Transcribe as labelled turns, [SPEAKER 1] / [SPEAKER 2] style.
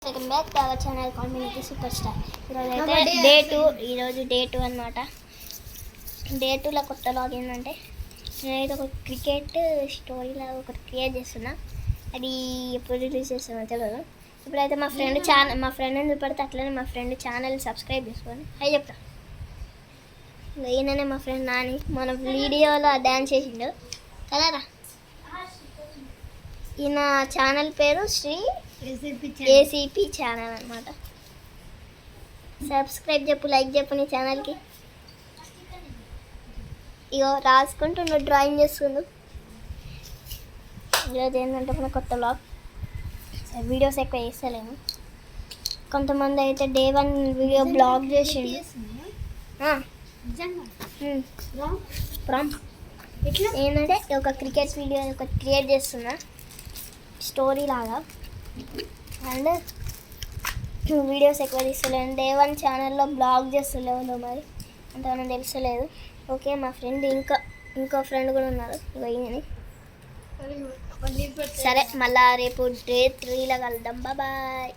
[SPEAKER 1] Welcome back to our channel community super star. ఈరోజు day 2 అనమాట. Day 2లో కొత్త లాగ్ ఏంటంటే నేనైతే ఒక క్రికెట్ స్టోరీలో ఒకటి క్రియేట్ చేస్తున్నా. అది ఎప్పుడు రిలీజ్ చేస్తున్నా తెలియదు. ఇప్పుడైతే మా ఫ్రెండ్ ఎందుకు పడితే అట్లనే మా ఫ్రెండ్ ఛానల్ సబ్స్క్రైబ్ చేసుకోండి. అవి చెప్తా. ఈయననే మా ఫ్రెండ్ నాని, మన వీడియోలో డ్యాన్స్ చేసిండు కదరా. ఈయన ఛానల్ పేరు శ్రీ ఏసీపీ ఛానల్ అనమాట. సబ్స్క్రైబ్ చెప్పు, లైక్ చెప్పు నీ ఛానల్కి. ఇగో రాసుకుంటుండు, డ్రాయింగ్ చేస్తుండు. ఈరోజు ఏంటంటే మన కొత్త బ్లాగ్. వీడియోస్ ఎక్కువ చేస్తలేము. కొంతమంది అయితే డే 1 వీడియో బ్లాగ్ చేసిండు. ఏంటంటే ఒక క్రికెట్ వీడియో ఒకటి క్రియేట్ చేస్తున్నా స్టోరీ లాగా. అండ్ వీడియోస్ ఎక్కువ తీస్తలేను. డే 1 ఛానల్లో బ్లాగ్ చేస్తలేవు మరి అంతగానో తెలుస్తలేదు. ఓకే, మా ఫ్రెండ్ ఇంకో ఫ్రెండ్ కూడా ఉన్నారు. ఈయనని సరే, మళ్ళీ రేపు డే 3లో కలుద్దాం. బాయ్.